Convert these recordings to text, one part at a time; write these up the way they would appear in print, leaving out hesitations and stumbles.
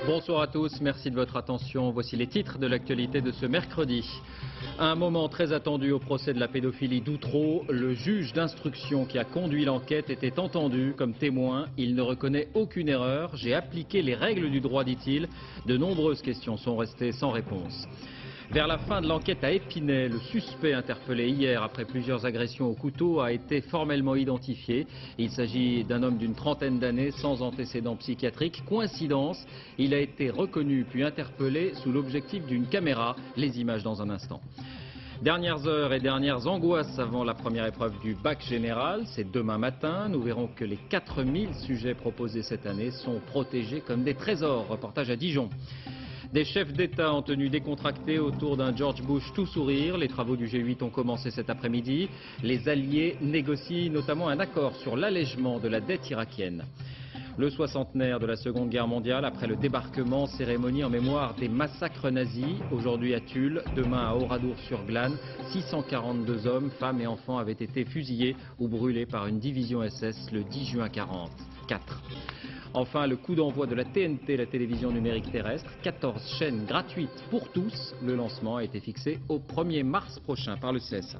Bonsoir à tous, merci de votre attention. Voici les titres de l'actualité de ce mercredi. Un moment très attendu au procès de la pédophilie d'Outreau. Le juge d'instruction qui a conduit l'enquête était entendu comme témoin. Il ne reconnaît aucune erreur. J'ai appliqué les règles du droit, dit-il. De nombreuses questions sont restées sans réponse. Vers la fin de l'enquête à Épinay, le suspect interpellé hier après plusieurs agressions au couteau a été formellement identifié. Il s'agit d'un homme d'une trentaine d'années sans antécédents psychiatriques. Coïncidence, il a été reconnu puis interpellé sous l'objectif d'une caméra. Les images dans un instant. Dernières heures et dernières angoisses avant la première épreuve du bac général. C'est demain matin. Nous verrons que les 4000 sujets proposés cette année sont protégés comme des trésors. Reportage à Dijon. Des chefs d'État en tenue décontractée autour d'un George Bush tout sourire. Les travaux du G8 ont commencé cet après-midi. Les alliés négocient notamment un accord sur l'allègement de la dette irakienne. Le soixantenaire de la Seconde Guerre mondiale après le débarquement, cérémonie en mémoire des massacres nazis. Aujourd'hui à Tulle, demain à Oradour-sur-Glane, 642 hommes, femmes et enfants avaient été fusillés ou brûlés par une division SS le 10 juin 1944. Enfin, le coup d'envoi de la TNT, la télévision numérique terrestre, 14 chaînes gratuites pour tous. Le lancement a été fixé au 1er mars prochain par le CSA.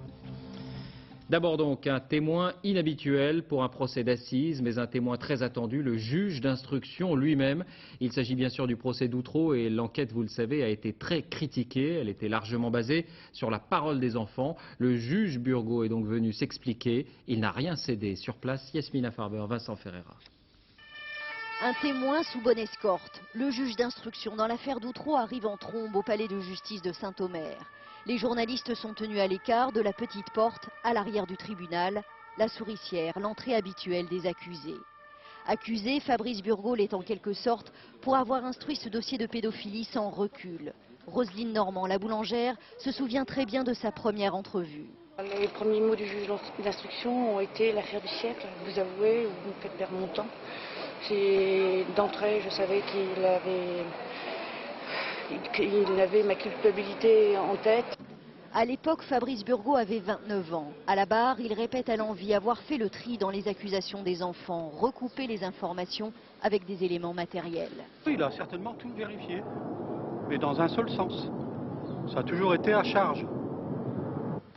D'abord donc un témoin inhabituel pour un procès d'assises, mais un témoin très attendu, le juge d'instruction lui-même. Il s'agit bien sûr du procès d'Outreau et l'enquête, vous le savez, a été très critiquée. Elle était largement basée sur la parole des enfants. Le juge Burgot est donc venu s'expliquer. Il n'a rien cédé. Sur place, Yasmina Farber, Vincent Ferreira. Un témoin sous bonne escorte. Le juge d'instruction dans l'affaire d'Outreau arrive en trombe au palais de justice de Saint-Omer. Les journalistes sont tenus à l'écart de la petite porte à l'arrière du tribunal, la souricière, l'entrée habituelle des accusés. Accusé, Fabrice Burgot l'est en quelque sorte pour avoir instruit ce dossier de pédophilie sans recul. Roselyne Normand, la boulangère, se souvient très bien de sa première entrevue. Les premiers mots du juge d'instruction ont été l'affaire du siècle. Vous avouez ou vous me faites perdre mon temps. D'entrée, je savais qu'il avait ma culpabilité en tête. À l'époque, Fabrice Burgot avait 29 ans. À la barre, il répète à l'envi avoir fait le tri dans les accusations des enfants, recouper les informations avec des éléments matériels. Il a certainement tout vérifié, mais dans un seul sens. Ça a toujours été à charge.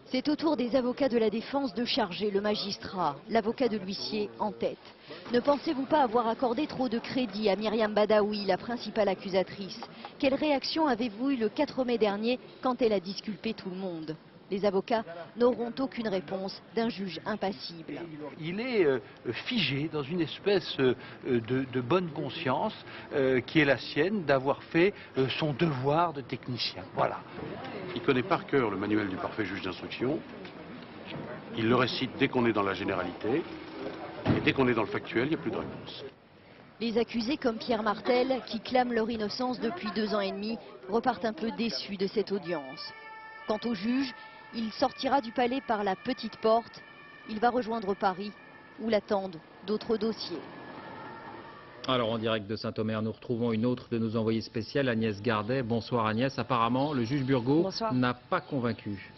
C'est au tour des avocats de la défense de charger le magistrat, l'avocat de l'huissier en tête. Ne pensez-vous pas avoir accordé trop de crédit à Myriam Badaoui, la principale accusatrice? Quelle réaction avez-vous eue le 4 mai dernier quand elle a disculpé tout le monde? Les avocats n'auront aucune réponse d'un juge impassible. Il est figé dans une espèce de bonne conscience qui est la sienne d'avoir fait son devoir de technicien. Voilà. Il connaît par cœur le manuel du parfait juge d'instruction. Il le récite dès qu'on est dans la généralité. Et dès qu'on est dans le factuel, il n'y a plus de réponse. Les accusés comme Pierre Martel, qui clament leur innocence depuis 2 ans et demi, repartent un peu déçus de cette audience. Quant au juge, il sortira du palais par la petite porte. Il va rejoindre Paris, où l'attendent d'autres dossiers. Alors en direct de Saint-Omer, nous retrouvons une autre de nos envoyées spéciales, Agnès Gardet. Bonsoir Agnès. Apparemment, le juge Burgot n'a pas convaincu.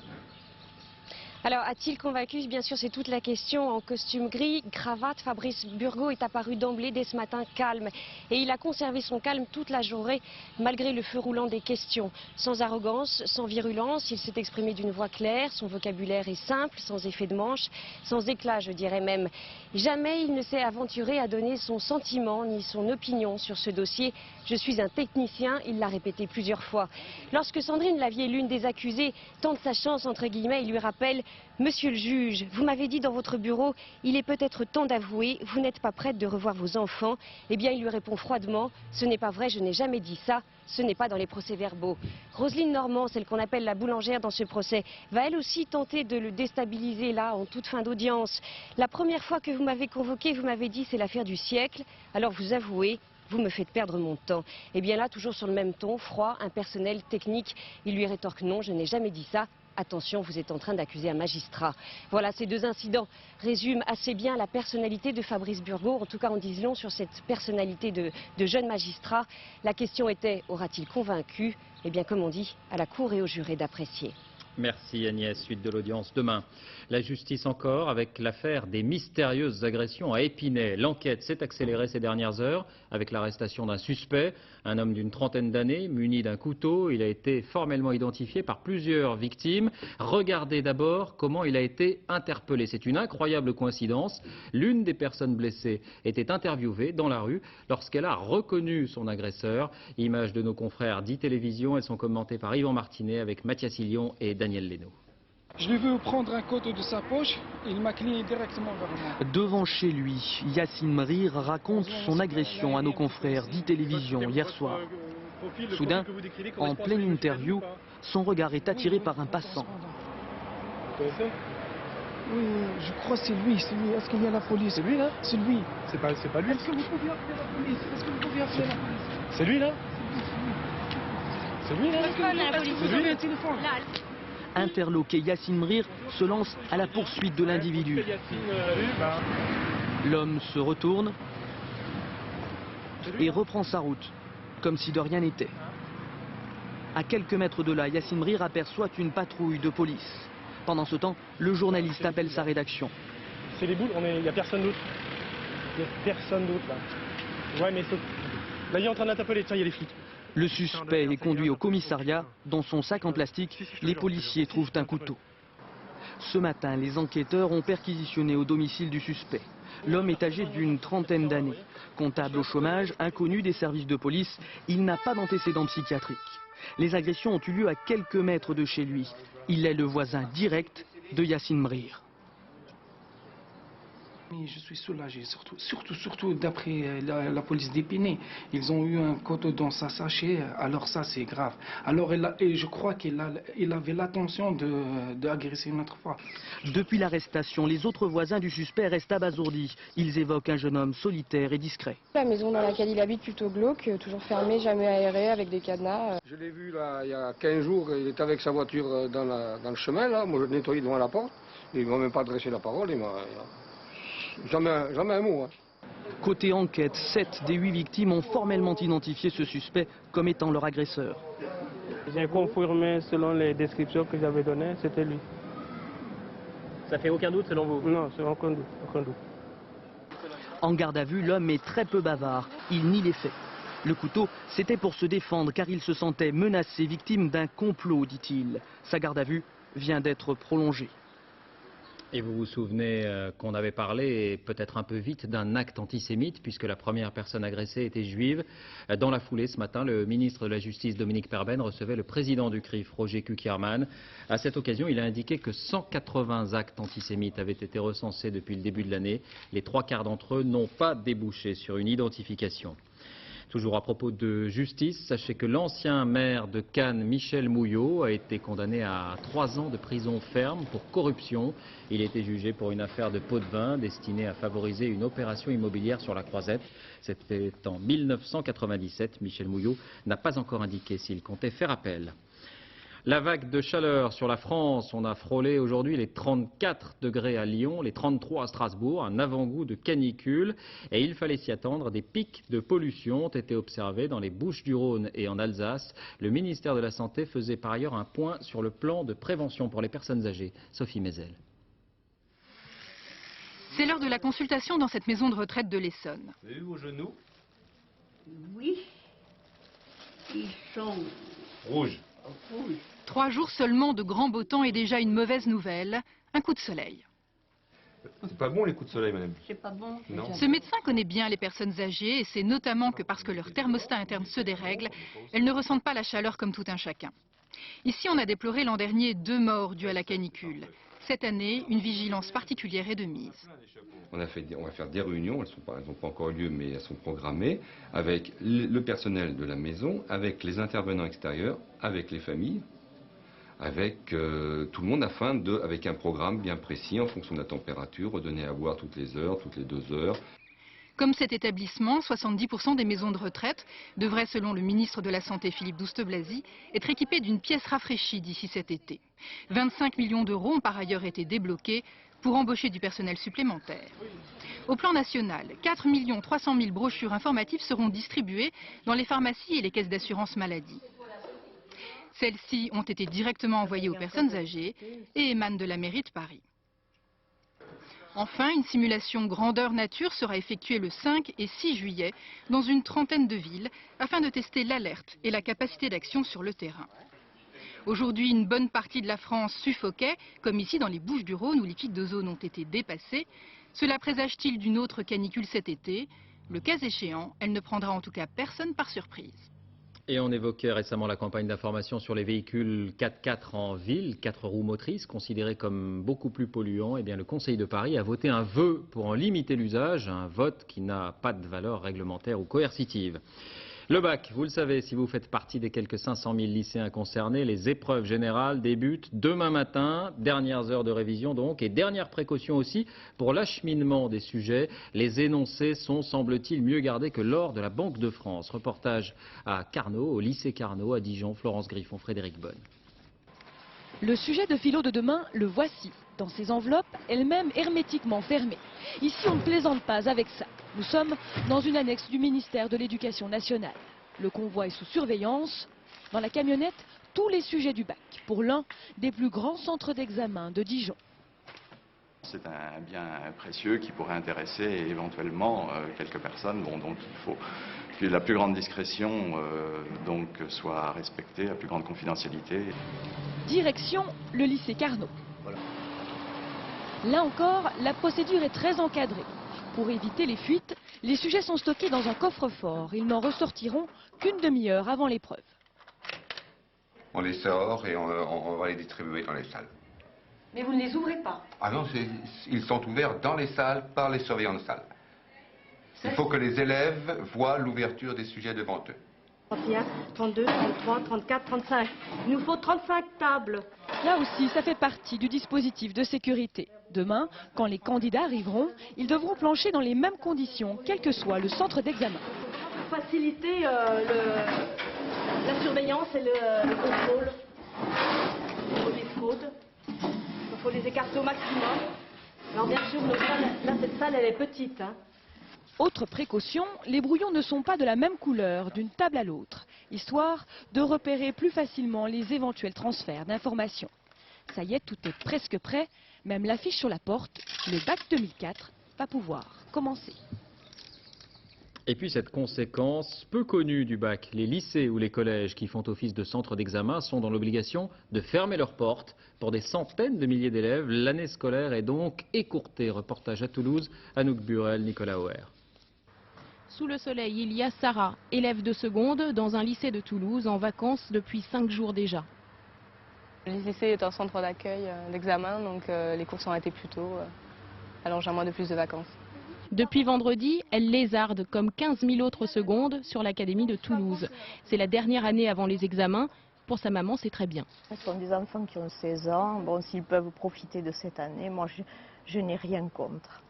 Alors, a-t-il convaincu? Bien sûr, c'est toute la question. En costume gris, cravate, Fabrice Burgot est apparu d'emblée dès ce matin calme. Et il a conservé son calme toute la journée, malgré le feu roulant des questions. Sans arrogance, sans virulence, il s'est exprimé d'une voix claire. Son vocabulaire est simple, sans effet de manche, sans éclat, je dirais même. Jamais il ne s'est aventuré à donner son sentiment ni son opinion sur ce dossier. Je suis un technicien, il l'a répété plusieurs fois. Lorsque Sandrine Lavier, l'une des accusées, tente sa chance, entre guillemets, il lui rappelle: Monsieur le juge, vous m'avez dit dans votre bureau, il est peut-être temps d'avouer, vous n'êtes pas prête de revoir vos enfants. Eh bien, il lui répond froidement: ce n'est pas vrai, je n'ai jamais dit ça, ce n'est pas dans les procès-verbaux. Roselyne Normand, celle qu'on appelle la boulangère dans ce procès, va elle aussi tenter de le déstabiliser là, en toute fin d'audience. La première fois que vous m'avez convoqué, vous m'avez dit c'est l'affaire du siècle, alors vous avouez. Vous me faites perdre mon temps. Et bien là, toujours sur le même ton, froid, impersonnel, technique, il lui rétorque: non, je n'ai jamais dit ça. Attention, vous êtes en train d'accuser un magistrat. Voilà, ces deux incidents résument assez bien la personnalité de Fabrice Burgot. En tout cas, en disent long sur cette personnalité de jeune magistrat. La question était: aura-t-il convaincu? Eh bien, comme on dit, à la cour et aux jurés d'apprécier. Merci Agnès, suite de l'audience demain. La justice encore avec l'affaire des mystérieuses agressions à Épinay. L'enquête s'est accélérée ces dernières heures avec l'arrestation d'un suspect, un homme d'une trentaine d'années muni d'un couteau. Il a été formellement identifié par plusieurs victimes. Regardez d'abord comment il a été interpellé. C'est une incroyable coïncidence. L'une des personnes blessées était interviewée dans la rue lorsqu'elle a reconnu son agresseur. Images de nos confrères d'e-télévision, elles sont commentées par Yvan Martinet avec Mathias Hillion et Daniel Leno. Je l'ai vu prendre un couteau de sa poche, il m'a cligné directement vers moi. Devant chez lui, Yassine Mrir raconte son agression à nos confrères d'e-télévision hier soir. Soudain, en pleine interview, son regard est attiré par un passant. Oui, je crois que c'est lui. Est-ce qu'il y a la police? C'est lui là? C'est lui. C'est pas lui. Est-ce que vous pouvez appeler la police? Est-ce que vous pouvez appeler la police? C'est lui là? C'est lui là? C'est lui le téléphone? Interloqué, Yassine Mrir se lance à la poursuite de l'individu. L'homme se retourne et reprend sa route, comme si de rien n'était. À quelques mètres de là, Yassine Mrir aperçoit une patrouille de police. Pendant ce temps, le journaliste appelle sa rédaction. C'est les boules, il n'y a personne d'autre. Il n'y a personne d'autre là. Ouais, mais là, il est en train d'interpeller, tiens, il y a les flics. Le suspect est conduit au commissariat. Dans son sac en plastique, les policiers trouvent un couteau. Ce matin, les enquêteurs ont perquisitionné au domicile du suspect. L'homme est âgé d'une trentaine d'années. Comptable au chômage, inconnu des services de police, il n'a pas d'antécédents psychiatriques. Les agressions ont eu lieu à quelques mètres de chez lui. Il est le voisin direct de Yassine Mrir. Je suis soulagé, surtout d'après la police d'Épinay. Ils ont eu un couteau dans sa sachet, alors ça c'est grave. Alors et je crois qu'il avait l'intention d'agresser une autre fois. Depuis l'arrestation, les autres voisins du suspect restent abasourdis. Ils évoquent un jeune homme solitaire et discret. La maison dans laquelle il habite plutôt glauque, toujours fermée, jamais aérée, avec des cadenas. Je l'ai vu là il y a 15 jours, il était avec sa voiture dans le chemin là. Moi je nettoyais devant la porte. Il ne m'a même pas adressé la parole. Jamais un mot. Hein. Côté enquête, 7 des 8 victimes ont formellement identifié ce suspect comme étant leur agresseur. J'ai confirmé selon les descriptions que j'avais données, c'était lui. Ça fait aucun doute selon vous? Non, c'est aucun doute. En garde à vue, l'homme est très peu bavard. Il nie les faits. Le couteau, c'était pour se défendre car il se sentait menacé, victime d'un complot, dit-il. Sa garde à vue vient d'être prolongée. Et vous vous souvenez qu'on avait parlé, peut-être un peu vite, d'un acte antisémite, puisque la première personne agressée était juive. Dans la foulée, ce matin, le ministre de la Justice, Dominique Perben, recevait le président du CRIF, Roger Kuckerman. À cette occasion, il a indiqué que 180 actes antisémites avaient été recensés depuis le début de l'année. Les 3/4 d'entre eux n'ont pas débouché sur une identification. Toujours à propos de justice, sachez que l'ancien maire de Cannes, Michel Mouillot, a été condamné à 3 ans de prison ferme pour corruption. Il a été jugé pour une affaire de pot de vin destinée à favoriser une opération immobilière sur la Croisette. C'était en 1997. Michel Mouillot n'a pas encore indiqué s'il comptait faire appel. La vague de chaleur sur la France, on a frôlé aujourd'hui les 34 degrés à Lyon, les 33 à Strasbourg, un avant-goût de canicule. Et il fallait s'y attendre, des pics de pollution ont été observés dans les Bouches-du-Rhône et en Alsace. Le ministère de la Santé faisait par ailleurs un point sur le plan de prévention pour les personnes âgées. Sophie Mézel. C'est l'heure de la consultation dans cette maison de retraite de l'Essonne. Vous avez vu vos genoux? Oui, ils sont rouges. 3 jours seulement de grand beau temps et déjà une mauvaise nouvelle, un coup de soleil. C'est pas bon les coups de soleil, madame? C'est pas bon. Non. Ce médecin connaît bien les personnes âgées et c'est notamment que parce que leur thermostat interne se dérègle, elles ne ressentent pas la chaleur comme tout un chacun. Ici, on a déploré l'an dernier 2 morts dues à la canicule. Cette année, une vigilance particulière est de mise. On va faire des réunions, elles n'ont pas encore lieu, mais elles sont programmées, avec le personnel de la maison, avec les intervenants extérieurs, avec les familles, avec tout le monde, avec un programme bien précis en fonction de la température, redonner à boire toutes les heures, toutes les 2 heures. Comme cet établissement, 70% des maisons de retraite devraient, selon le ministre de la Santé Philippe Douste-Blazy, être équipées d'une pièce rafraîchie d'ici cet été. 25 millions d'euros ont par ailleurs été débloqués pour embaucher du personnel supplémentaire. Au plan national, 4 300 000 brochures informatives seront distribuées dans les pharmacies et les caisses d'assurance maladie. Celles-ci ont été directement envoyées aux personnes âgées et émanent de la mairie de Paris. Enfin, une simulation grandeur nature sera effectuée le 5 et 6 juillet dans une trentaine de villes afin de tester l'alerte et la capacité d'action sur le terrain. Aujourd'hui, une bonne partie de la France suffoquait, comme ici dans les Bouches-du-Rhône où les pics d'ozone ont été dépassés. Cela présage-t-il d'une autre canicule cet été? Le cas échéant, elle ne prendra en tout cas personne par surprise. Et on évoquait récemment la campagne d'information sur les véhicules 4x4 en ville, 4 roues motrices, considérés comme beaucoup plus polluants. Eh bien, le Conseil de Paris a voté un vœu pour en limiter l'usage, un vote qui n'a pas de valeur réglementaire ou coercitive. Le bac, vous le savez, si vous faites partie des quelques 500 000 lycéens concernés, les épreuves générales débutent demain matin, dernières heures de révision donc, et dernière précaution aussi pour l'acheminement des sujets. Les énoncés sont, semble-t-il, mieux gardés que lors de la Banque de France. Reportage à Carnot, au lycée Carnot, à Dijon, Florence Griffon, Frédéric Bonne. Le sujet de philo de demain, le voici, dans ses enveloppes, elles-mêmes hermétiquement fermées. Ici, on ne plaisante pas avec ça. Nous sommes dans une annexe du ministère de l'Éducation nationale. Le convoi est sous surveillance. Dans la camionnette, tous les sujets du bac, pour l'un des plus grands centres d'examen de Dijon. C'est un bien précieux qui pourrait intéresser éventuellement quelques personnes, donc il faut que la plus grande discrétion soit respectée, la plus grande confidentialité. Direction le lycée Carnot. Voilà. Là encore, la procédure est très encadrée. Pour éviter les fuites, les sujets sont stockés dans un coffre-fort. Ils n'en ressortiront qu'une demi-heure avant l'épreuve. On les sort et on va les distribuer dans les salles. Mais vous ne les ouvrez pas? Ah non, ils sont ouverts dans les salles par les surveillants de salle. Il faut que les élèves voient l'ouverture des sujets devant eux. 31, 32, 33, 34, 35. Il nous faut 35 tables. Là aussi, ça fait partie du dispositif de sécurité. Demain, quand les candidats arriveront, ils devront plancher dans les mêmes conditions, quel que soit le centre d'examen. Pour faciliter la surveillance et le contrôle des fraudes, il faut les écarter au maximum. Alors bien sûr, là, cette salle, elle est petite. Autre précaution, les brouillons ne sont pas de la même couleur d'une table à l'autre, histoire de repérer plus facilement les éventuels transferts d'informations. Ça y est, tout est presque prêt, même l'affiche sur la porte, le bac 2004 va pouvoir commencer. Et puis cette conséquence peu connue du bac, les lycées ou les collèges qui font office de centre d'examen sont dans l'obligation de fermer leurs portes. Pour des centaines de milliers d'élèves, l'année scolaire est donc écourtée. Reportage à Toulouse, Anouk Burel, Nicolas Auer. Sous le soleil, il y a Sarah, élève de seconde dans un lycée de Toulouse, en vacances depuis 5 jours déjà. Le lycée est un centre d'accueil d'examen, donc les cours sont arrêtés plus tôt. Alors j'ai un mois de plus de vacances. Depuis vendredi, elle lézarde comme 15 000 autres secondes sur l'académie de Toulouse. C'est la dernière année avant les examens. Pour sa maman, c'est très bien. Ce sont des enfants qui ont 16 ans. Bon, s'ils peuvent profiter de cette année, moi je n'ai rien contre.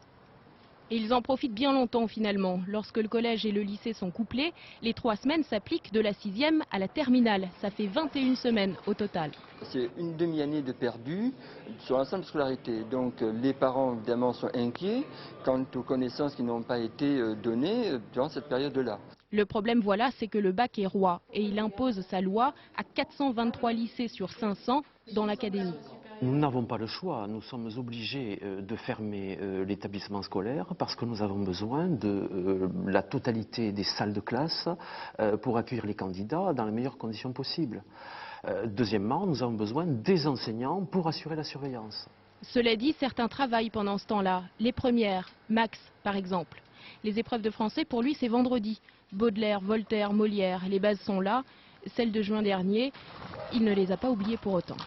Et ils en profitent bien longtemps finalement. Lorsque le collège et le lycée sont couplés, les 3 semaines s'appliquent de la 6e à la terminale. Ça fait 21 semaines au total. C'est une demi-année de perdu sur l'ensemble de scolarité. Donc les parents évidemment sont inquiets quant aux connaissances qui n'ont pas été données durant cette période-là. Le problème, voilà, c'est que le bac est roi et il impose sa loi à 423 lycées sur 500 dans l'académie. Nous n'avons pas le choix, nous sommes obligés de fermer l'établissement scolaire parce que nous avons besoin de la totalité des salles de classe pour accueillir les candidats dans les meilleures conditions possibles. Deuxièmement, nous avons besoin des enseignants pour assurer la surveillance. Cela dit, certains travaillent pendant ce temps-là. Les premières, Max par exemple. Les épreuves de français, pour lui, c'est vendredi. Baudelaire, Voltaire, Molière, les bases sont là. Celles de juin dernier, il ne les a pas oubliées pour autant.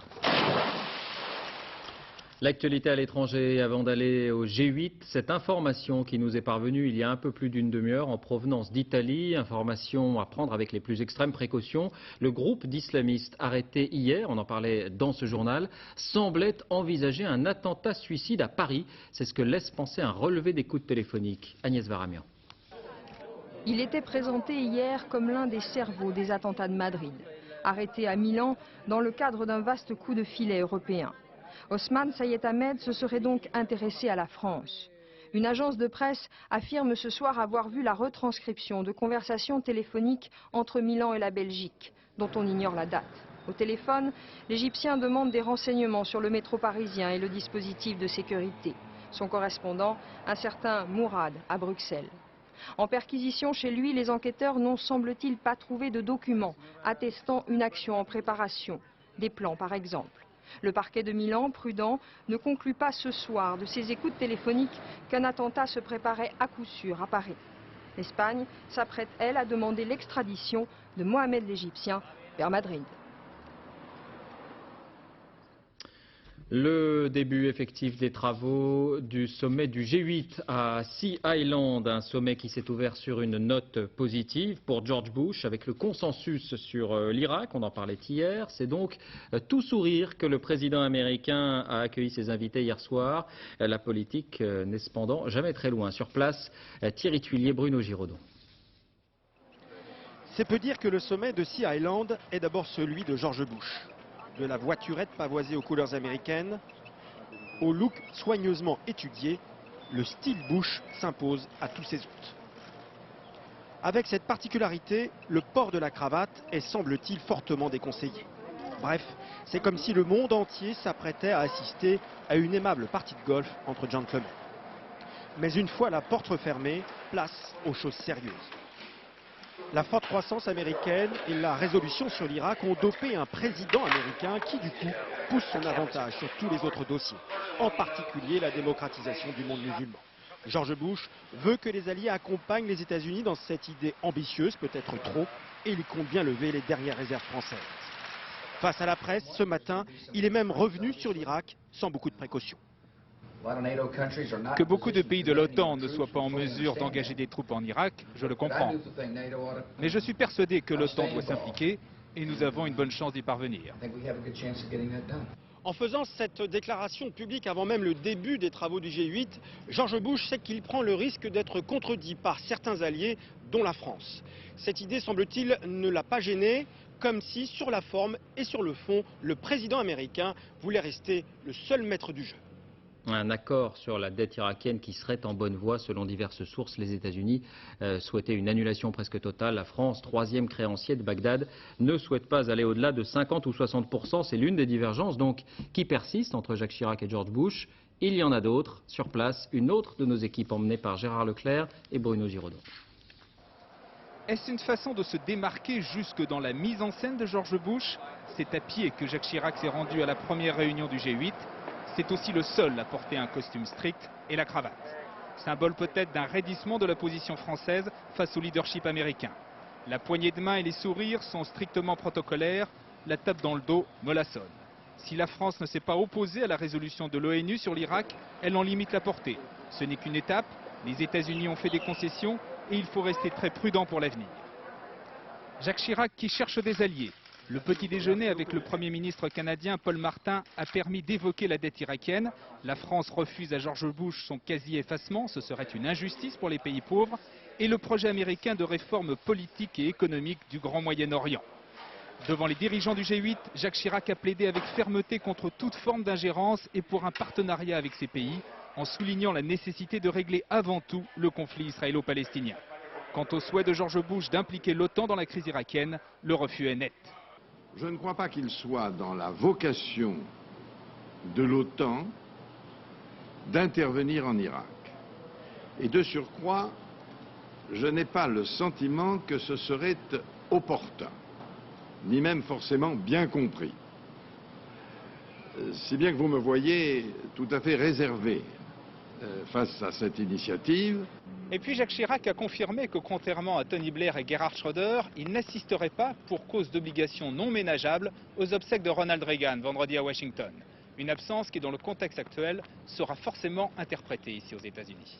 L'actualité à l'étranger, avant d'aller au G8, cette information qui nous est parvenue il y a un peu plus d'une demi-heure en provenance d'Italie, information à prendre avec les plus extrêmes précautions. Le groupe d'islamistes arrêté hier, on en parlait dans ce journal, semblait envisager un attentat suicide à Paris. C'est ce que laisse penser un relevé d'écoute téléphonique. Agnès Varamian. Il était présenté hier comme l'un des cerveaux des attentats de Madrid, arrêté à Milan dans le cadre d'un vaste coup de filet européen. Osman Sayed Ahmed se serait donc intéressé à la France. Une agence de presse affirme ce soir avoir vu la retranscription de conversations téléphoniques entre Milan et la Belgique, dont on ignore la date. Au téléphone, l'Égyptien demande des renseignements sur le métro parisien et le dispositif de sécurité. Son correspondant, un certain Mourad, à Bruxelles. En perquisition chez lui, les enquêteurs n'ont, semble-t-il, pas trouvé de documents attestant une action en préparation, des plans par exemple. Le parquet de Milan, prudent, ne conclut pas ce soir de ses écoutes téléphoniques qu'un attentat se préparait à coup sûr à Paris. L'Espagne s'apprête, elle, à demander l'extradition de Mohamed l'Égyptien vers Madrid. Le début effectif des travaux du sommet du G8 à Sea Island, un sommet qui s'est ouvert sur une note positive pour George Bush avec le consensus sur l'Irak, on en parlait hier. C'est donc tout sourire que le président américain a accueilli ses invités hier soir. La politique n'est cependant jamais très loin. Sur place, Thierry Tuilier, Bruno Giraudon. C'est peu dire que le sommet de Sea Island est d'abord celui de George Bush. De la voiturette pavoisée aux couleurs américaines au look soigneusement étudié, le style Bush s'impose à tous ses hôtes. Avec cette particularité, le port de la cravate est, semble-t-il, fortement déconseillé. Bref, c'est comme si le monde entier s'apprêtait à assister à une aimable partie de golf entre gentlemen. Mais une fois la porte refermée, place aux choses sérieuses. La forte croissance américaine et la résolution sur l'Irak ont dopé un président américain qui, du coup, pousse son avantage sur tous les autres dossiers, en particulier la démocratisation du monde musulman. George Bush veut que les alliés accompagnent les États-Unis dans cette idée ambitieuse, peut-être trop, et il compte bien lever les dernières réserves françaises. Face à la presse, ce matin, il est même revenu sur l'Irak sans beaucoup de précautions. Que beaucoup de pays de l'OTAN ne soient pas en mesure d'engager des troupes en Irak, je le comprends. Mais je suis persuadé que l'OTAN doit s'impliquer et nous avons une bonne chance d'y parvenir. En faisant cette déclaration publique avant même le début des travaux du G8, George Bush sait qu'il prend le risque d'être contredit par certains alliés, dont la France. Cette idée, semble-t-il, ne l'a pas gêné, comme si, sur la forme et sur le fond, le président américain voulait rester le seul maître du jeu. Un accord sur la dette irakienne qui serait en bonne voie selon diverses sources. Les États-Unis souhaitaient une annulation presque totale. La France, troisième créancier de Bagdad, ne souhaite pas aller au-delà de 50 ou 60%. C'est l'une des divergences donc qui persiste entre Jacques Chirac et George Bush. Il y en a d'autres. Sur place, une autre de nos équipes emmenée par Gérard Leclerc et Bruno Giraudon. Est-ce une façon de se démarquer jusque dans la mise en scène de George Bush? C'est à pied que Jacques Chirac s'est rendu à la première réunion du G8. C'est aussi le seul à porter un costume strict et la cravate. Symbole peut-être d'un raidissement de la position française face au leadership américain. La poignée de main et les sourires sont strictement protocolaires. La tape dans le dos mollassonne. Si la France ne s'est pas opposée à la résolution de l'ONU sur l'Irak, elle en limite la portée. Ce n'est qu'une étape. Les États-Unis ont fait des concessions et il faut rester très prudent pour l'avenir. Jacques Chirac qui cherche des alliés. Le petit déjeuner avec le Premier ministre canadien Paul Martin a permis d'évoquer la dette irakienne. La France refuse à George Bush son quasi-effacement, ce serait une injustice pour les pays pauvres, et le projet américain de réforme politique et économique du Grand Moyen-Orient. Devant les dirigeants du G8, Jacques Chirac a plaidé avec fermeté contre toute forme d'ingérence et pour un partenariat avec ces pays, en soulignant la nécessité de régler avant tout le conflit israélo-palestinien. Quant au souhait de George Bush d'impliquer l'OTAN dans la crise irakienne, le refus est net. Je ne crois pas qu'il soit dans la vocation de l'OTAN d'intervenir en Irak. Et de surcroît, je n'ai pas le sentiment que ce serait opportun, ni même forcément bien compris. Si bien que vous me voyez tout à fait réservé face à cette initiative. Et puis Jacques Chirac a confirmé que contrairement à Tony Blair et Gerhard Schröder, il n'assisterait pas, pour cause d'obligations non ménageables, aux obsèques de Ronald Reagan vendredi à Washington. Une absence qui, dans le contexte actuel, sera forcément interprétée ici aux États-Unis.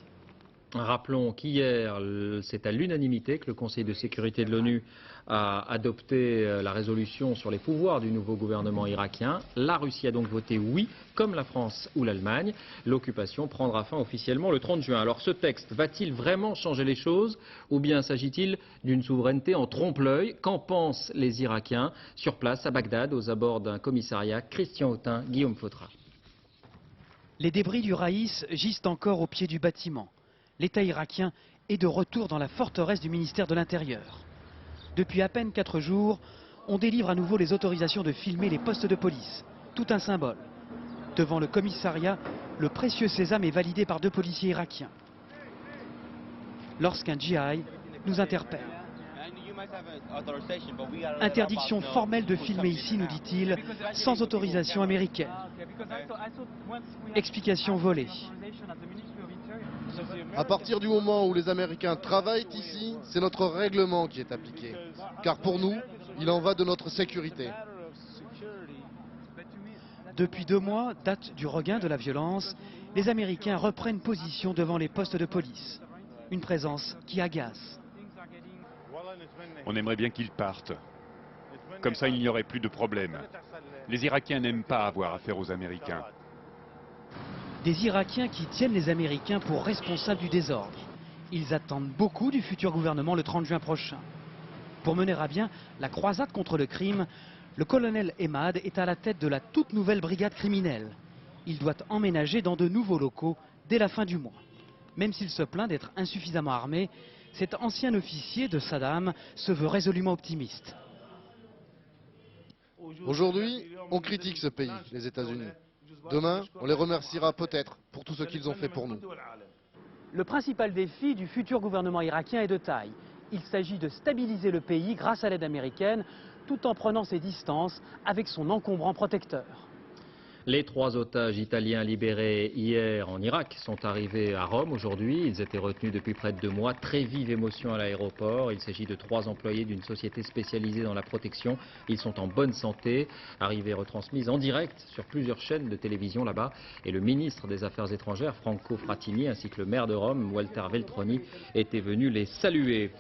Rappelons qu'hier, c'est à l'unanimité que le Conseil de sécurité de l'ONU a adopté la résolution sur les pouvoirs du nouveau gouvernement irakien. La Russie a donc voté oui, comme la France ou l'Allemagne. L'occupation prendra fin officiellement le 30 juin. Alors ce texte va-t-il vraiment changer les choses ou bien s'agit-il d'une souveraineté en trompe-l'œil? Qu'en pensent les Irakiens? Sur place, à Bagdad, aux abords d'un commissariat, Christian Autin, Guillaume Fautra. Les débris du Raïs gisent encore au pied du bâtiment. L'État irakien est de retour dans la forteresse du ministère de l'Intérieur. Depuis à peine 4 jours, on délivre à nouveau les autorisations de filmer les postes de police. Tout un symbole. Devant le commissariat, le précieux sésame est validé par 2 policiers irakiens. Lorsqu'un GI nous interpelle. Interdiction formelle de filmer ici, nous dit-il, sans autorisation américaine. Explication volée. À partir du moment où les Américains travaillent ici, c'est notre règlement qui est appliqué. Car pour nous, il en va de notre sécurité. Depuis 2 mois, date du regain de la violence, les Américains reprennent position devant les postes de police. Une présence qui agace. On aimerait bien qu'ils partent. Comme ça, il n'y aurait plus de problème. Les Irakiens n'aiment pas avoir affaire aux Américains. Des Irakiens qui tiennent les Américains pour responsables du désordre. Ils attendent beaucoup du futur gouvernement le 30 juin prochain. Pour mener à bien la croisade contre le crime, le colonel Emad est à la tête de la toute nouvelle brigade criminelle. Il doit emménager dans de nouveaux locaux dès la fin du mois. Même s'il se plaint d'être insuffisamment armé, cet ancien officier de Saddam se veut résolument optimiste. Aujourd'hui, on critique ce pays, les États-Unis. Demain, on les remerciera peut-être pour tout ce qu'ils ont fait pour nous. Le principal défi du futur gouvernement irakien est de taille. Il s'agit de stabiliser le pays grâce à l'aide américaine, tout en prenant ses distances avec son encombrant protecteur. Les 3 otages italiens libérés hier en Irak sont arrivés à Rome aujourd'hui. Ils étaient retenus depuis près de 2 mois. Très vive émotion à l'aéroport. Il s'agit de 3 employés d'une société spécialisée dans la protection. Ils sont en bonne santé. Arrivée retransmise en direct sur plusieurs chaînes de télévision là-bas. Et le ministre des Affaires étrangères, Franco Frattini, ainsi que le maire de Rome, Walter Veltroni, étaient venus les saluer.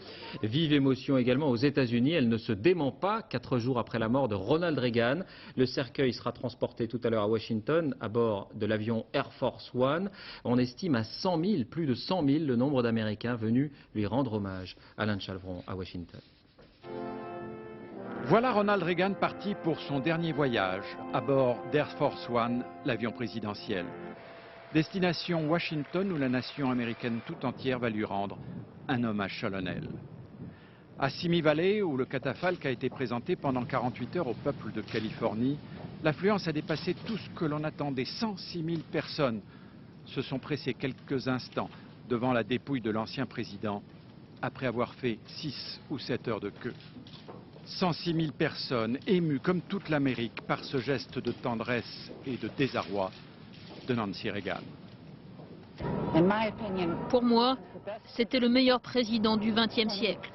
Vive émotion également aux États-Unis. Elle ne se dément pas. 4 jours après la mort de Ronald Reagan, le cercueil sera transporté tout à l'heure à Washington, à bord de l'avion Air Force One. On estime à 100 000, plus de 100 000, le nombre d'Américains venus lui rendre hommage. Alain Chalvron à Washington. Voilà Ronald Reagan parti pour son dernier voyage à bord d'Air Force One, l'avion présidentiel. Destination Washington où la nation américaine tout entière va lui rendre un hommage solennel. À Simi Valley, où le catafalque a été présenté pendant 48 heures au peuple de Californie, l'affluence a dépassé tout ce que l'on attendait. 106 000 personnes se sont pressées quelques instants devant la dépouille de l'ancien président après avoir fait 6 ou 7 heures de queue. 106 000 personnes émues comme toute l'Amérique par ce geste de tendresse et de désarroi de Nancy Reagan. Pour moi, c'était le meilleur président du XXe siècle.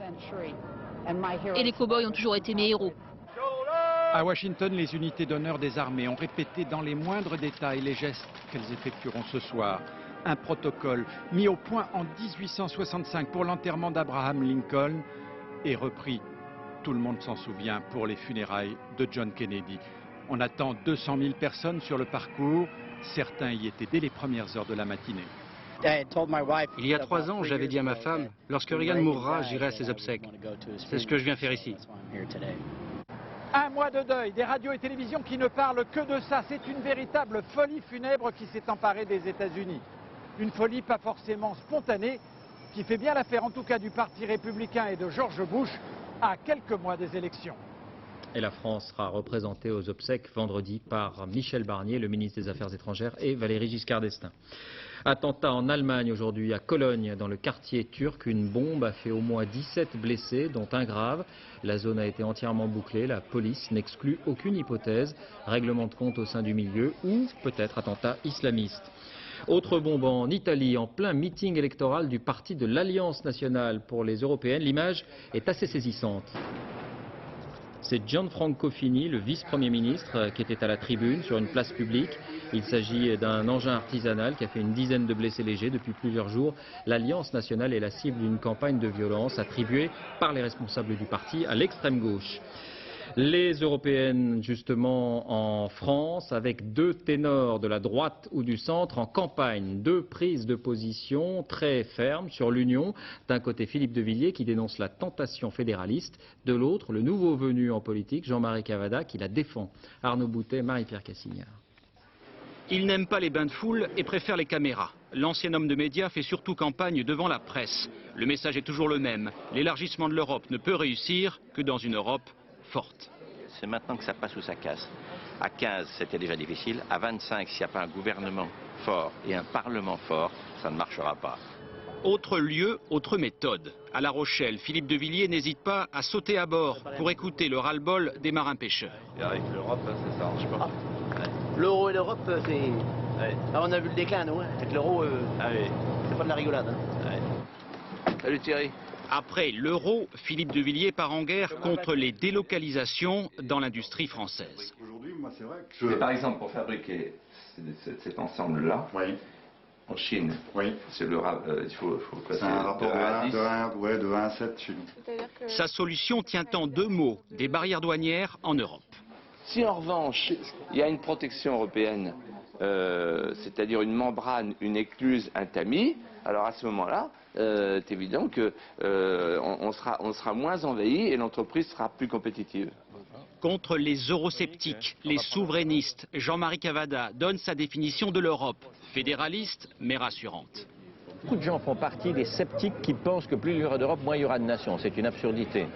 Et les cow-boys ont toujours été mes héros. À Washington, les unités d'honneur des armées ont répété dans les moindres détails les gestes qu'elles effectueront ce soir. Un protocole mis au point en 1865 pour l'enterrement d'Abraham Lincoln et repris, tout le monde s'en souvient, pour les funérailles de John Kennedy. On attend 200 000 personnes sur le parcours. Certains y étaient dès les premières heures de la matinée. Il y a 3 ans, j'avais dit à ma femme, lorsque Reagan mourra, j'irai à ses obsèques. C'est ce que je viens faire ici. Un mois de deuil, des radios et télévisions qui ne parlent que de ça. C'est une véritable folie funèbre qui s'est emparée des États-Unis. Une folie pas forcément spontanée, qui fait bien l'affaire en tout cas du Parti républicain et de George Bush à quelques mois des élections. Et la France sera représentée aux obsèques vendredi par Michel Barnier, le ministre des Affaires étrangères, et Valéry Giscard d'Estaing. Attentat en Allemagne aujourd'hui à Cologne, dans le quartier turc. Une bombe a fait au moins 17 blessés, dont un grave. La zone a été entièrement bouclée. La police n'exclut aucune hypothèse. Règlement de compte au sein du milieu ou peut-être attentat islamiste. Autre bombe en Italie, en plein meeting électoral du parti de l'Alliance nationale pour les européennes. L'image est assez saisissante. C'est Gianfranco Fini, le vice-premier ministre, qui était à la tribune sur une place publique. Il s'agit d'un engin artisanal qui a fait une dizaine de blessés légers depuis plusieurs jours. L'Alliance nationale est la cible d'une campagne de violence attribuée par les responsables du parti à l'extrême gauche. Les européennes, justement, en France, avec 2 ténors de la droite ou du centre en campagne. 2 prises de position très fermes sur l'union. D'un côté, Philippe de Villiers qui dénonce la tentation fédéraliste. De l'autre, le nouveau venu en politique, Jean-Marie Cavada, qui la défend. Arnaud Boutet, Marie-Pierre Cassignard. Il n'aime pas les bains de foule et préfère les caméras. L'ancien homme de médias fait surtout campagne devant la presse. Le message est toujours le même. L'élargissement de l'Europe ne peut réussir que dans une Europe forte. c'est maintenant que ça passe ou ça casse. À 15, c'était déjà difficile. À 25, s'il n'y a pas un gouvernement fort et un parlement fort, ça ne marchera pas. Autre lieu, autre méthode. À La Rochelle, Philippe de Villiers n'hésite pas à sauter à bord pour écouter le ras-le-bol des marins pêcheurs. Et avec l'Europe, ça marche pas. L'euro et l'Europe, c'est... Ouais. Ah, on a vu le déclin, nous, hein. Avec l'euro, c'est pas de la rigolade. Hein. Salut Thierry. Après l'euro, Philippe de Villiers part en guerre contre les délocalisations dans l'industrie française. Mais par exemple, pour fabriquer cet ensemble-là, en Chine, c'est le il faut c'est un rapport de 1 à 7 chez nous. Sa solution tient en 2 mots, des barrières douanières en Europe. Si en revanche, il y a une protection européenne, c'est-à-dire une membrane, une écluse, un tamis, alors à ce moment-là, c'est évident qu'on sera moins envahi et l'entreprise sera plus compétitive. Contre les eurosceptiques, les souverainistes, Jean-Marie Cavada donne sa définition de l'Europe, fédéraliste mais rassurante. Beaucoup de gens font partie des sceptiques qui pensent que plus il y aura d'Europe, moins il y aura de nations. C'est une absurdité.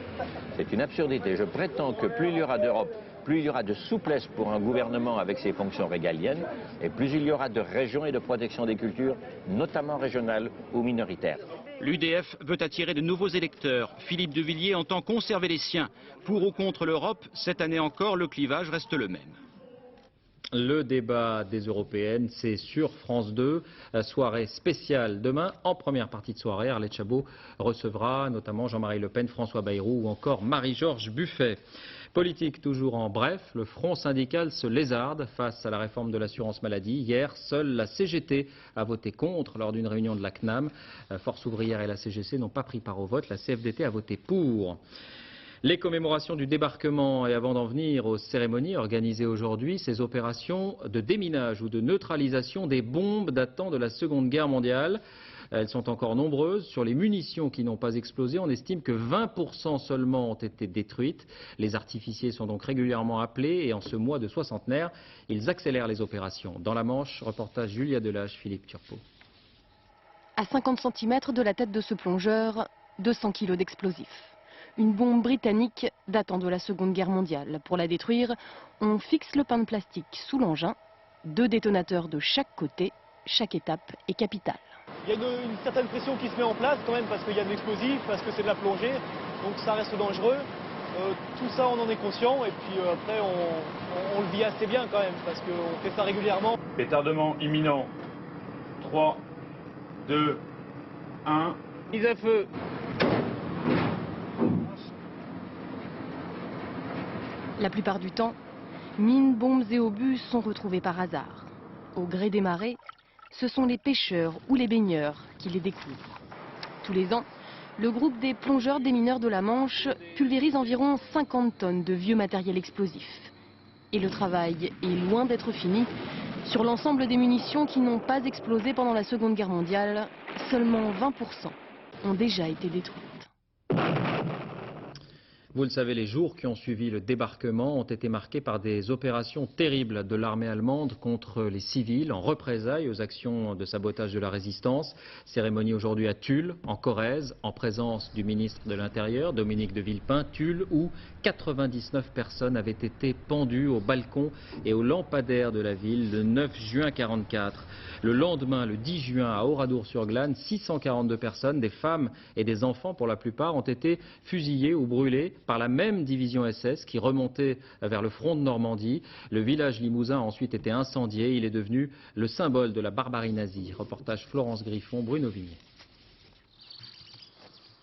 C'est une absurdité. Je prétends que plus il y aura d'Europe, plus il y aura de souplesse pour un gouvernement avec ses fonctions régaliennes, et plus il y aura de régions et de protection des cultures, notamment régionales ou minoritaires. L'UDF veut attirer de nouveaux électeurs. Philippe de Villiers entend conserver les siens. Pour ou contre l'Europe, cette année encore, le clivage reste le même. Le débat des européennes, c'est sur France 2, soirée spéciale demain. En première partie de soirée, Arlette Chabot recevra notamment Jean-Marie Le Pen, François Bayrou ou encore Marie-Georges Buffet. Politique toujours en bref, le front syndical se lézarde face à la réforme de l'assurance maladie. Hier, seule la CGT a voté contre lors d'une réunion de la CNAM. Force ouvrière et la CGC n'ont pas pris part au vote, la CFDT a voté pour. Les commémorations du débarquement et avant d'en venir aux cérémonies organisées aujourd'hui, ces opérations de déminage ou de neutralisation des bombes datant de la Seconde Guerre mondiale. Elles sont encore nombreuses. Sur les munitions qui n'ont pas explosé, on estime que 20% seulement ont été détruites. Les artificiers sont donc régulièrement appelés et en ce mois de soixantenaire, ils accélèrent les opérations. Dans la Manche, reportage Julia Delage, Philippe Turpot. À 50 cm de la tête de ce plongeur, 200 kg d'explosifs. Une bombe britannique datant de la Seconde Guerre mondiale. Pour la détruire, on fixe le pain de plastique sous l'engin. 2 détonateurs de chaque côté. Chaque étape est capitale. Il y a une certaine pression qui se met en place quand même parce qu'il y a de l'explosif, parce que c'est de la plongée, donc ça reste dangereux. Tout ça on en est conscient et puis après on le vit assez bien quand même parce qu'on fait ça régulièrement. Pétardement imminent. 3, 2, 1. Mise à feu. La plupart du temps, mines, bombes et obus sont retrouvés par hasard. Au gré des marées, ce sont les pêcheurs ou les baigneurs qui les découvrent. Tous les ans, le groupe des plongeurs démineurs de la Manche pulvérise environ 50 tonnes de vieux matériel explosif. Et le travail est loin d'être fini. Sur l'ensemble des munitions qui n'ont pas explosé pendant la Seconde Guerre mondiale, seulement 20% ont déjà été détruites. Vous le savez, les jours qui ont suivi le débarquement ont été marqués par des opérations terribles de l'armée allemande contre les civils en représailles aux actions de sabotage de la résistance. Cérémonie aujourd'hui à Tulle, en Corrèze, en présence du ministre de l'Intérieur, Dominique de Villepin. Tulle, où 99 personnes avaient été pendues au balcon et aux lampadaires de la ville le 9 juin 1944. Le lendemain, le 10 juin, à Oradour-sur-Glane, 642 personnes, des femmes et des enfants pour la plupart, ont été fusillées ou brûlées par la même division SS qui remontait vers le front de Normandie. Le village limousin a ensuite été incendié. Il est devenu le symbole de la barbarie nazie. Reportage Florence Griffon, Bruno Vignier.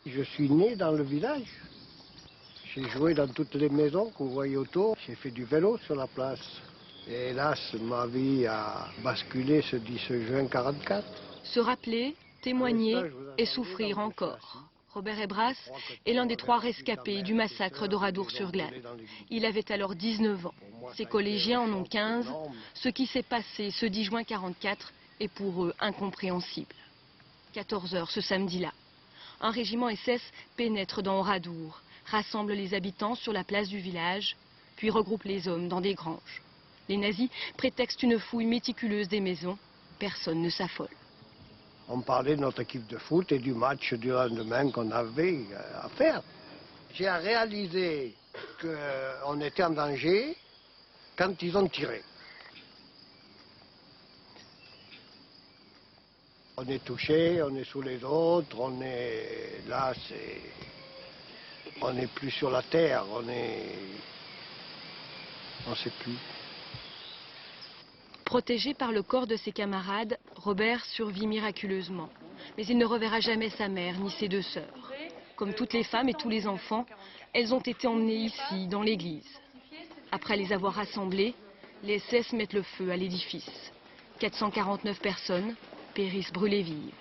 Je suis né dans le village. J'ai joué dans toutes les maisons que vous voyez autour. J'ai fait du vélo sur la place. Et hélas, ma vie a basculé ce 10 juin 1944. Se rappeler, témoigner et souffrir encore. Robert Ebras est l'un des 3 rescapés du massacre d'Oradour-sur-Glane. Il avait alors 19 ans. Ses collégiens en ont 15. Ce qui s'est passé ce 10 juin 1944 est pour eux incompréhensible. 14 h ce samedi-là. Un régiment SS pénètre dans Oradour, rassemble les habitants sur la place du village, puis regroupe les hommes dans des granges. Les nazis prétextent une fouille méticuleuse des maisons. Personne ne s'affole. On parlait de notre équipe de foot et du match du lendemain qu'on avait à faire. J'ai réalisé qu'on était en danger quand ils ont tiré. On est touché, on est sous les autres, on est là, on n'est plus sur la terre, on ne sait plus. Protégé par le corps de ses camarades, Robert survit miraculeusement. Mais il ne reverra jamais sa mère ni ses deux sœurs. Comme toutes les femmes et tous les enfants, elles ont été emmenées ici, dans l'église. Après les avoir rassemblées, les SS mettent le feu à l'édifice. 449 personnes périssent brûlées vives.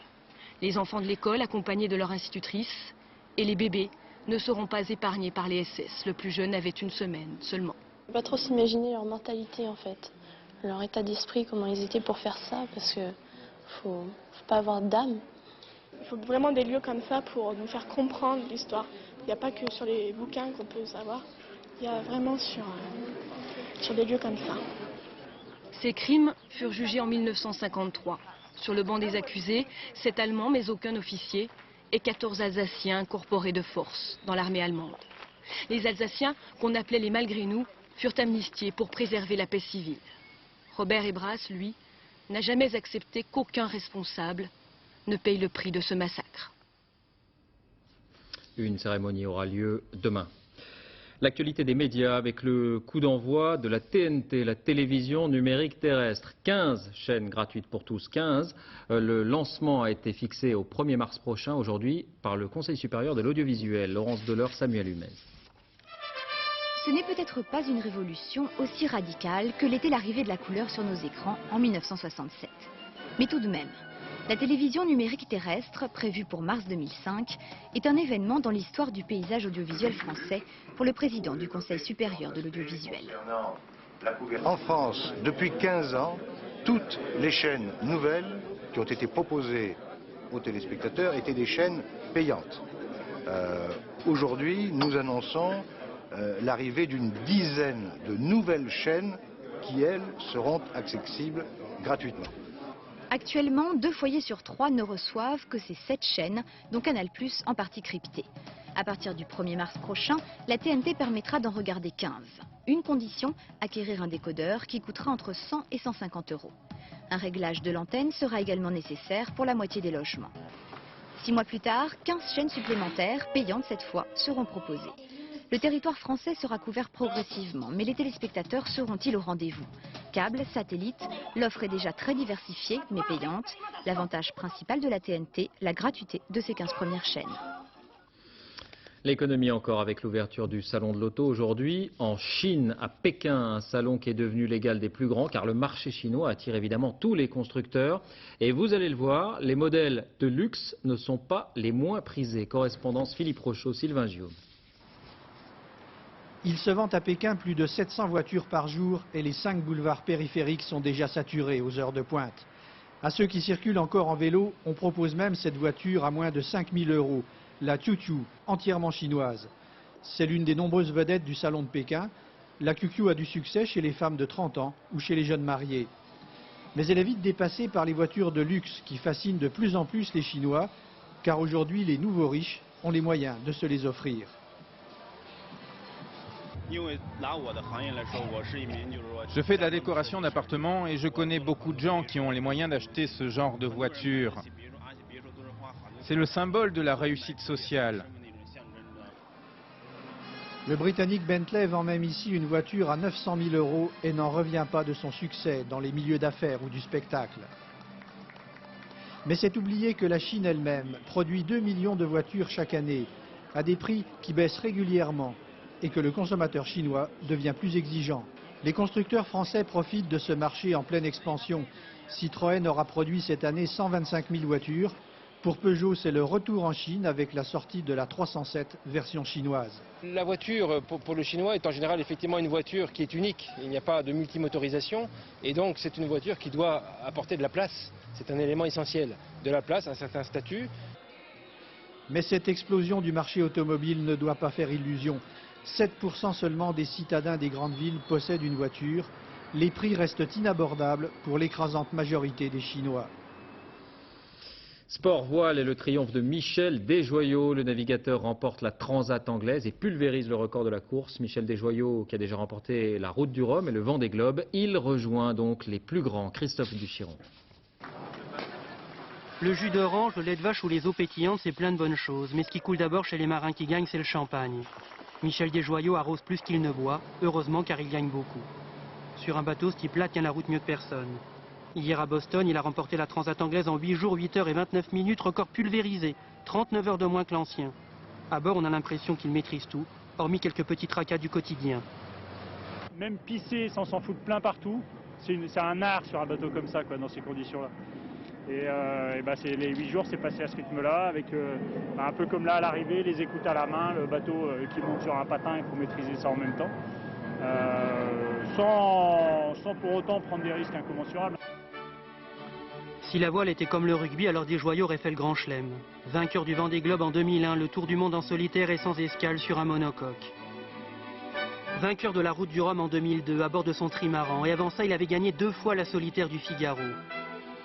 Les enfants de l'école, accompagnés de leur institutrice, et les bébés ne seront pas épargnés par les SS. Le plus jeune avait 1 semaine seulement. On ne peut pas trop s'imaginer leur mentalité en fait, leur état d'esprit, comment ils étaient pour faire ça, parce que faut pas avoir d'âme. Il faut vraiment des lieux comme ça pour nous faire comprendre l'histoire. Il n'y a pas que sur les bouquins qu'on peut savoir, il y a vraiment sur des lieux comme ça. Ces crimes furent jugés en 1953. Sur le banc des accusés, 7 Allemands, mais aucun officier, et 14 Alsaciens incorporés de force dans l'armée allemande. Les Alsaciens, qu'on appelait les malgré nous, furent amnistiés pour préserver la paix civile. Robert Ebras, lui, n'a jamais accepté qu'aucun responsable ne paye le prix de ce massacre. Une cérémonie aura lieu demain. L'actualité des médias avec le coup d'envoi de la TNT, la télévision numérique terrestre. 15 chaînes gratuites pour tous, 15. Le lancement a été fixé au 1er mars prochain, aujourd'hui, par le Conseil supérieur de l'audiovisuel. Laurence Deleur, Samuel Humez. Ce n'est peut-être pas une révolution aussi radicale que l'était l'arrivée de la couleur sur nos écrans en 1967. Mais tout de même, la télévision numérique terrestre, prévue pour mars 2005, est un événement dans l'histoire du paysage audiovisuel français pour le président du Conseil supérieur de l'audiovisuel. En France, depuis 15 ans, toutes les chaînes nouvelles qui ont été proposées aux téléspectateurs étaient des chaînes payantes. Aujourd'hui, nous annonçons l'arrivée d'une dizaine de nouvelles chaînes qui, elles, seront accessibles gratuitement. Actuellement, 2 foyers sur 3 ne reçoivent que ces 7 chaînes, dont Canal+, en partie cryptée. À partir du 1er mars prochain, la TNT permettra d'en regarder 15. Une condition, acquérir un décodeur qui coûtera entre 100 et 150 €. Un réglage de l'antenne sera également nécessaire pour la moitié des logements. 6 mois plus tard, 15 chaînes supplémentaires, payantes cette fois, seront proposées. Le territoire français sera couvert progressivement, mais les téléspectateurs seront-ils au rendez-vous? Câbles, satellites, l'offre est déjà très diversifiée, mais payante. L'avantage principal de la TNT, la gratuité de ces 15 premières chaînes. L'économie encore avec l'ouverture du salon de l'auto aujourd'hui en Chine, à Pékin, un salon qui est devenu l'égal des plus grands car le marché chinois attire évidemment tous les constructeurs. Et vous allez le voir, les modèles de luxe ne sont pas les moins prisés. Correspondance Philippe Rochaud, Sylvain Gioum. Il se vend à Pékin plus de 700 voitures par jour et les 5 boulevards périphériques sont déjà saturés aux heures de pointe. À ceux qui circulent encore en vélo, on propose même cette voiture à moins de 5 000 €, la QQ, entièrement chinoise. C'est l'une des nombreuses vedettes du salon de Pékin. La QQ a du succès chez les femmes de 30 ans ou chez les jeunes mariés. Mais elle est vite dépassée par les voitures de luxe qui fascinent de plus en plus les Chinois, car aujourd'hui les nouveaux riches ont les moyens de se les offrir. Je fais de la décoration d'appartements et je connais beaucoup de gens qui ont les moyens d'acheter ce genre de voiture. C'est le symbole de la réussite sociale. Le Britannique Bentley vend même ici une voiture à 900 000 € et n'en revient pas de son succès dans les milieux d'affaires ou du spectacle. Mais c'est oublier que la Chine elle-même produit 2 millions de voitures chaque année, à des prix qui baissent régulièrement, et que le consommateur chinois devient plus exigeant. Les constructeurs français profitent de ce marché en pleine expansion. Citroën aura produit cette année 125 000 voitures. Pour Peugeot, c'est le retour en Chine avec la sortie de la 307 version chinoise. La voiture, pour le chinois, est en général effectivement une voiture qui est unique. Il n'y a pas de multimotorisation et donc c'est une voiture qui doit apporter de la place. C'est un élément essentiel. De la place, un certain statut. Mais cette explosion du marché automobile ne doit pas faire illusion. 7% seulement des citadins des grandes villes possèdent une voiture. Les prix restent inabordables pour l'écrasante majorité des Chinois. Sport voile et le triomphe de Michel Desjoyaux. Le navigateur remporte la Transat anglaise et pulvérise le record de la course. Michel Desjoyaux qui a déjà remporté la Route du Rhum et le Vendée Globe. Il rejoint donc les plus grands. Christophe Duchiron. Le jus d'orange, le lait de vache ou les eaux pétillantes, c'est plein de bonnes choses. Mais ce qui coule d'abord chez les marins qui gagnent, c'est le champagne. Michel Desjoyaux arrose plus qu'il ne boit, heureusement car il gagne beaucoup. Sur un bateau, ce type-là tient la route mieux que personne. Hier à Boston, il a remporté la Transat anglaise en 8 jours, 8 heures et 29 minutes, record pulvérisé, 39 heures de moins que l'ancien. À bord, on a l'impression qu'il maîtrise tout, hormis quelques petits tracas du quotidien. Même pisser sans s'en foutre plein partout, c'est un art sur un bateau comme ça, quoi, dans ces conditions-là. Et les 8 jours, c'est passé à ce rythme-là, avec un peu comme là à l'arrivée, les écoutes à la main, le bateau qui monte sur un patin, il faut maîtriser ça en même temps, sans pour autant prendre des risques incommensurables. Si la voile était comme le rugby, alors Desjoyaux aurait fait le grand chelem. Vainqueur du Vendée Globe en 2001, le tour du monde en solitaire et sans escale sur un monocoque. Vainqueur de la Route du Rhum en 2002 à bord de son trimaran. Et avant ça, il avait gagné 2 fois la solitaire du Figaro.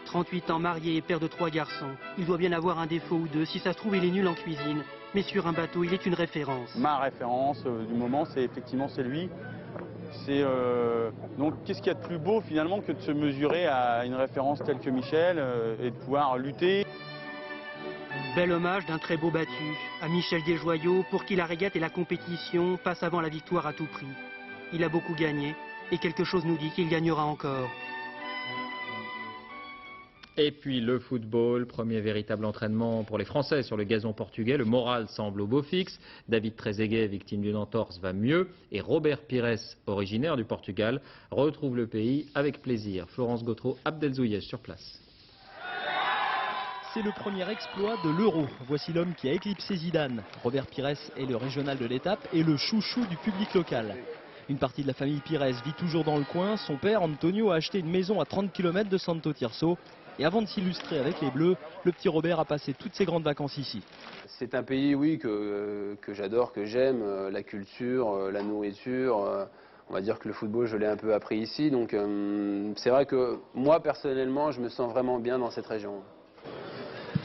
38 ans, marié et père de 3 garçons. Il doit bien avoir un défaut ou deux. Si ça se trouve, il est nul en cuisine. Mais sur un bateau, il est une référence. Ma référence du moment, c'est lui. Donc qu'est-ce qu'il y a de plus beau finalement que de se mesurer à une référence telle que Michel et de pouvoir lutter. Bel hommage d'un très beau battu à Michel Desjoyaux pour qui la régate et la compétition passent avant la victoire à tout prix. Il a beaucoup gagné et quelque chose nous dit qu'il gagnera encore. Et puis le football, premier véritable entraînement pour les Français sur le gazon portugais. Le moral semble au beau fixe. David Trezeguet, victime d'une entorse, va mieux. Et Robert Pires, originaire du Portugal, retrouve le pays avec plaisir. Florence Gautreau, Abdelzouyej sur place. C'est le premier exploit de l'Euro. Voici l'homme qui a éclipsé Zidane. Robert Pires est le régional de l'étape et le chouchou du public local. Une partie de la famille Pires vit toujours dans le coin. Son père, Antonio, a acheté une maison à 30 km de Santo Tirso. Et avant de s'illustrer avec les Bleus, le petit Robert a passé toutes ses grandes vacances ici. C'est un pays, oui, que j'adore, que j'aime. La culture, la nourriture. On va dire que le football, je l'ai un peu appris ici. Donc c'est vrai que moi, personnellement, je me sens vraiment bien dans cette région.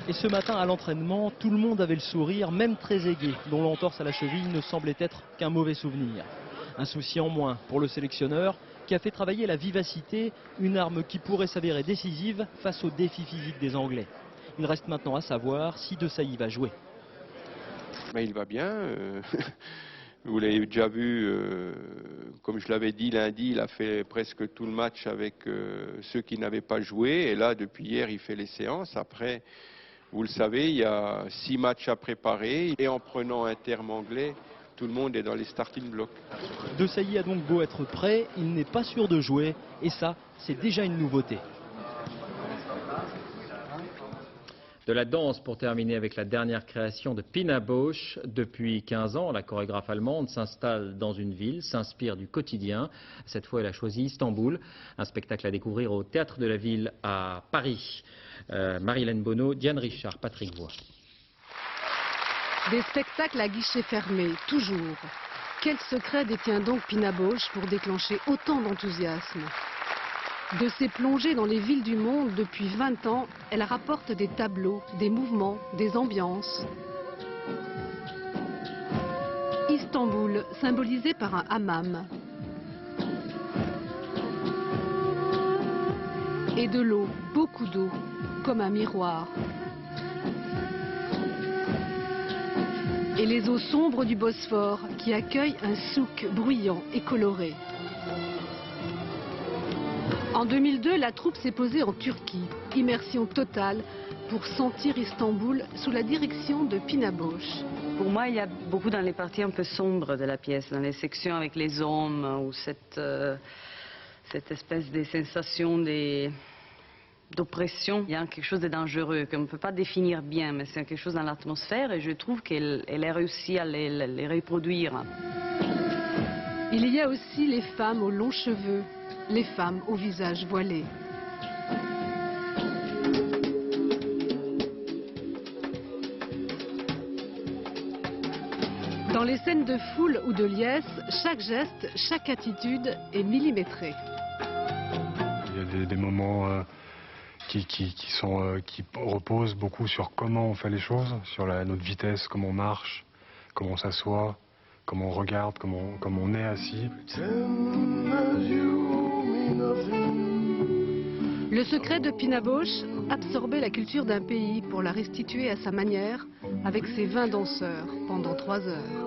Et ce matin, à l'entraînement, tout le monde avait le sourire, même Trezeguet, dont l'entorse à la cheville ne semblait être qu'un mauvais souvenir. Un souci en moins pour le sélectionneur, qui a fait travailler la vivacité, une arme qui pourrait s'avérer décisive face aux défis physiques des Anglais. Il reste maintenant à savoir si De Sailly va jouer. Mais il va bien. Vous l'avez déjà vu, comme je l'avais dit lundi, il a fait presque tout le match avec ceux qui n'avaient pas joué. Et là, depuis hier, il fait les séances. Après, vous le savez, il y a 6 matchs à préparer. Et en prenant un terme anglais, tout le monde est dans les starting blocks. De Sailly a donc beau être prêt, il n'est pas sûr de jouer. Et ça, c'est déjà une nouveauté. De la danse pour terminer avec la dernière création de Pina Bausch. Depuis 15 ans, la chorégraphe allemande s'installe dans une ville, s'inspire du quotidien. Cette fois, elle a choisi Istanbul, un spectacle à découvrir au Théâtre de la Ville à Paris. Marie-Hélène Bonneau, Diane Richard, Patrick Voix. Des spectacles à guichet fermé, toujours. Quel secret détient donc Pina Bausch pour déclencher autant d'enthousiasme ? De ses plongées dans les villes du monde depuis 20 ans, elle rapporte des tableaux, des mouvements, des ambiances. Istanbul, symbolisé par un hammam. Et de l'eau, beaucoup d'eau, comme un miroir. Et les eaux sombres du Bosphore qui accueillent un souk bruyant et coloré. En 2002, la troupe s'est posée en Turquie, immersion totale pour sentir Istanbul sous la direction de Pina Bausch. Pour moi, il y a beaucoup dans les parties un peu sombres de la pièce, dans les sections avec les hommes, ou cette espèce de sensation d'oppression. Il y a quelque chose de dangereux qu'on ne peut pas définir bien, mais c'est quelque chose dans l'atmosphère et je trouve qu'elle a réussi à les reproduire. Il y a aussi les femmes aux longs cheveux, les femmes au visage voilé. Dans les scènes de foule ou de liesse, chaque geste, chaque attitude est millimétrée. Il y a des moments qui reposent beaucoup sur comment on fait les choses, sur notre vitesse, comment on marche, comment on s'assoit, comment on regarde, comment on est assis. Le secret de Pina Bausch, absorber la culture d'un pays pour la restituer à sa manière, avec ses 20 danseurs pendant 3 heures.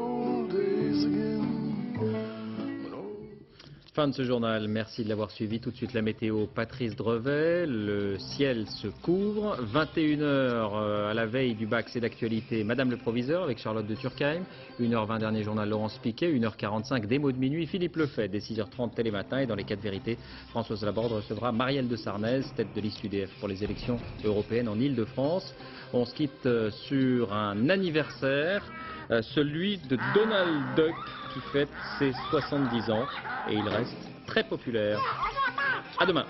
Fin de ce journal, merci de l'avoir suivi. Tout de suite la météo, Patrice Drevet, le ciel se couvre. 21h à la veille du bac, c'est d'actualité. Madame le proviseur avec Charlotte de Turckheim. 1h20 dernier journal, Laurence Piquet. 1h45 des mots de minuit, Philippe Lefebvre. Dès 6h30 Télématin. Et dans les 4 vérités, Françoise Laborde recevra Marielle de Sarnez, tête de liste UDF pour les élections européennes en Ile-de-France. On se quitte sur un anniversaire, celui de Donald Duck qui fête ses 70 ans. Et il reste très populaire. À demain.